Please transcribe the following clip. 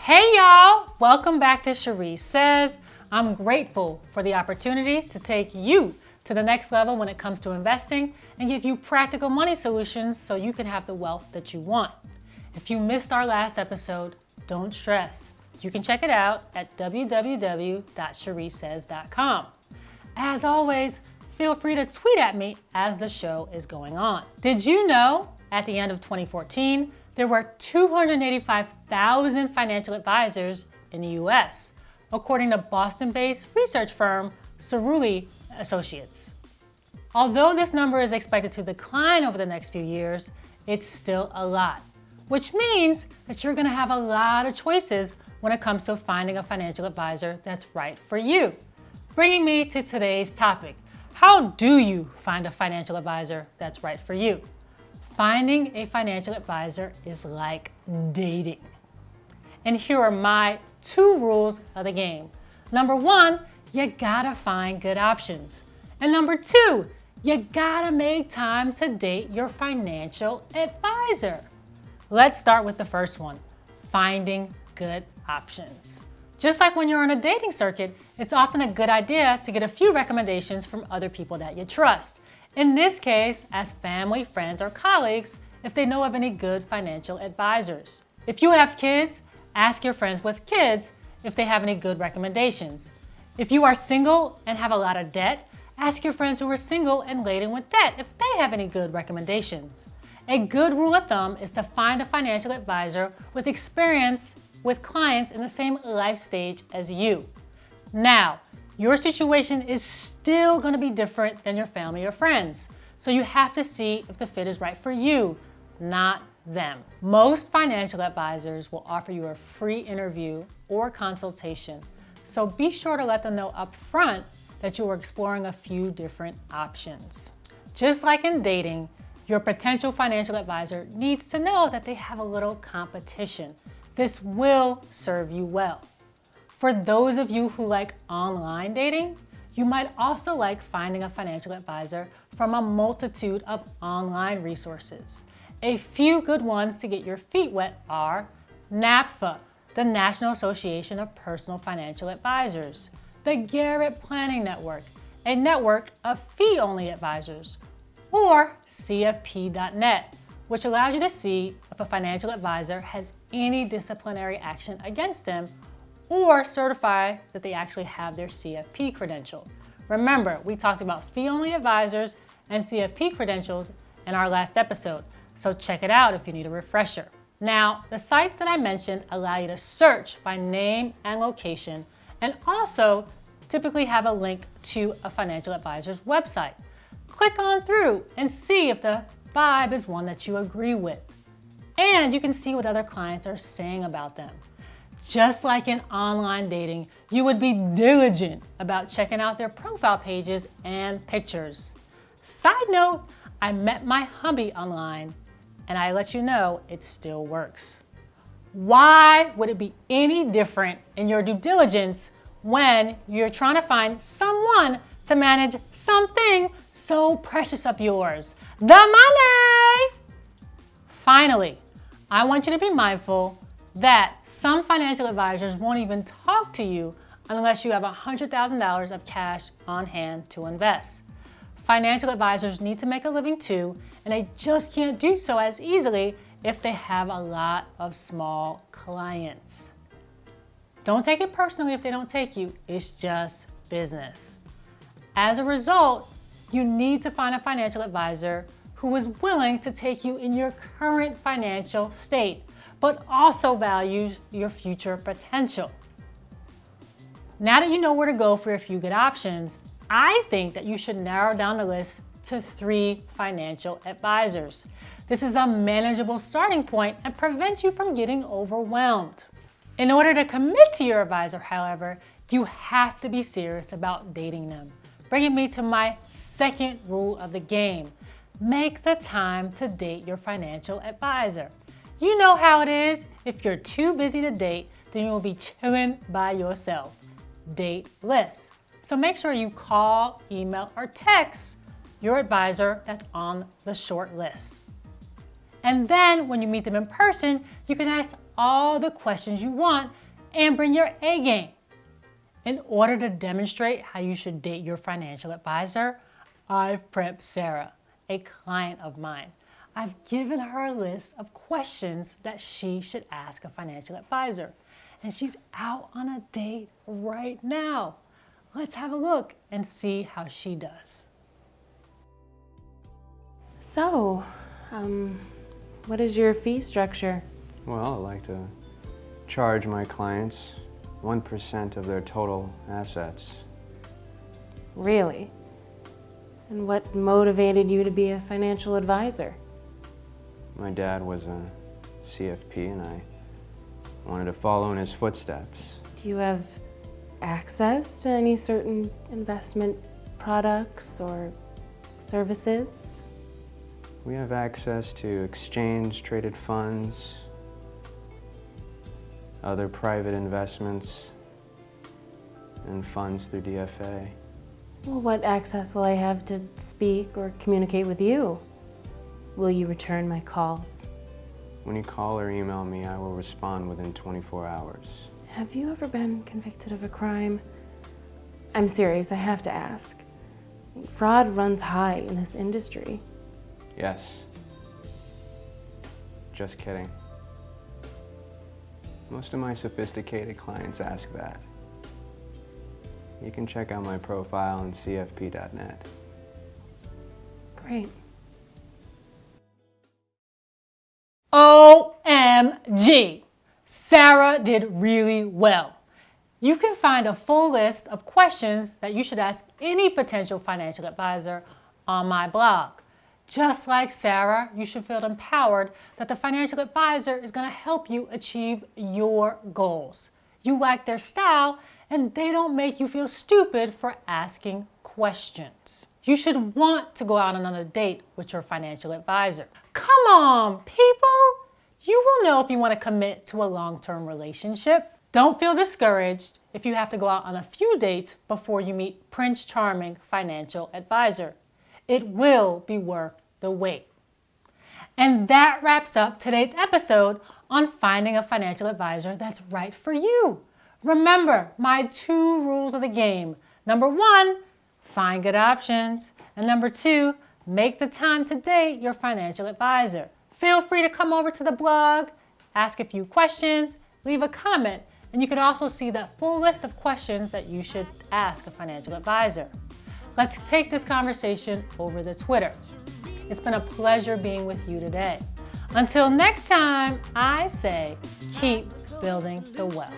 Hey y'all, welcome back to Charisse Says. I'm grateful for the opportunity to take you to the next level when it comes to investing and give you practical money solutions so you can have the wealth that you want. If you missed our last episode, don't stress. You can check it out at www.charissesays.com. As always, feel free to tweet at me as the show is going on. Did you know at the end of 2014, there were 285,000 financial advisors in the US, according to Boston-based research firm Cerulli Associates. Although this number is expected to decline over the next few years, it's still a lot, which means that you're gonna have a lot of choices when it comes to finding a financial advisor that's right for you. Bringing me to today's topic, how do you find a financial advisor that's right for you? Finding a financial advisor is like dating. And here are my 2 rules of the game. Number 1, you gotta find good options. And number 2, you gotta make time to date your financial advisor. Let's start with the first one, finding good options. Just like when you're on a dating circuit, it's often a good idea to get a few recommendations from other people that you trust. In this case, as family, friends, or colleagues, if they know of any good financial advisors. If you have kids, ask your friends with kids if they have any good recommendations. If you are single and have a lot of debt, ask your friends who are single and laden with debt if they have any good recommendations. A good rule of thumb is to find a financial advisor with experience with clients in the same life stage as you. Now, your situation is still going to be different than your family or friends, so you have to see if the fit is right for you, not them. Most financial advisors will offer you a free interview or consultation, so be sure to let them know up front that you are exploring a few different options. Just like in dating, your potential financial advisor needs to know that they have a little competition. This will serve you well. For those of you who like online dating, you might also like finding a financial advisor from a multitude of online resources. A few good ones to get your feet wet are NAPFA, the National Association of Personal Financial Advisors, the Garrett Planning Network, a network of fee-only advisors, or CFP.net, which allows you to see if a financial advisor has any disciplinary action against them or certify that they actually have their CFP credential. Remember, we talked about fee-only advisors and CFP credentials in our last episode, so check it out if you need a refresher. Now, the sites that I mentioned allow you to search by name and location, and also typically have a link to a financial advisor's website. Click on through and see if the vibe is one that you agree with. And you can see what other clients are saying about them. Just like in online dating, you would be diligent about checking out their profile pages and pictures. Side note, I met my hubby online and I let you know it still works. Why would it be any different in your due diligence when you're trying to find someone to manage something so precious of yours, the money? Finally, I want you to be mindful that some financial advisors won't even talk to you unless you have $100,000 of cash on hand to invest. Financial advisors need to make a living too, and they just can't do so as easily if they have a lot of small clients. Don't take it personally if they don't take you, it's just business. As a result, you need to find a financial advisor who is willing to take you in your current financial state, but also values your future potential. Now that you know where to go for a few good options, I think that you should narrow down the list to 3 financial advisors. This is a manageable starting point and prevents you from getting overwhelmed. In order to commit to your advisor, however, you have to be serious about dating them. Bringing me to my second rule of the game. Make the time to date your financial advisor. You know how it is. If you're too busy to date, then you will be chilling by yourself. Date list. So make sure you call, email, or text your advisor that's on the short list. And then when you meet them in person, you can ask all the questions you want and bring your A game. In order to demonstrate how you should date your financial advisor, I've prepped Sarah, a client of mine. I've given her a list of questions that she should ask a financial advisor. And she's out on a date right now. Let's have a look and see how she does. So, what is your fee structure? Well, I like to charge my clients 1% of their total assets. Really? And what motivated you to be a financial advisor? My dad was a CFP and I wanted to follow in his footsteps. Do you have access to any certain investment products or services? We have access to exchange-traded funds, other private investments, and funds through DFA. Well, what access will I have to speak or communicate with you? Will you return my calls? When you call or email me, I will respond within 24 hours. Have you ever been convicted of a crime? I'm serious, I have to ask. Fraud runs high in this industry. Yes. Just kidding. Most of my sophisticated clients ask that. You can check out my profile on cfp.net. Great. OMG! Sarah did really well. You can find a full list of questions that you should ask any potential financial advisor on my blog. Just like Sarah, you should feel empowered that the financial advisor is going to help you achieve your goals. You like their style and they don't make you feel stupid for asking questions. You should want to go out on another date with your financial advisor. Come on, people! You will know if you want to commit to a long-term relationship. Don't feel discouraged if you have to go out on a few dates before you meet Prince Charming financial advisor. It will be worth the wait. And that wraps up today's episode on finding a financial advisor that's right for you. Remember my 2 rules of the game. Number 1, find good options. And number 2, make the time to date your financial advisor. Feel free to come over to the blog, ask a few questions, leave a comment, and you can also see that full list of questions that you should ask a financial advisor. Let's take this conversation over to Twitter. It's been a pleasure being with you today. Until next time, I say keep building the wealth.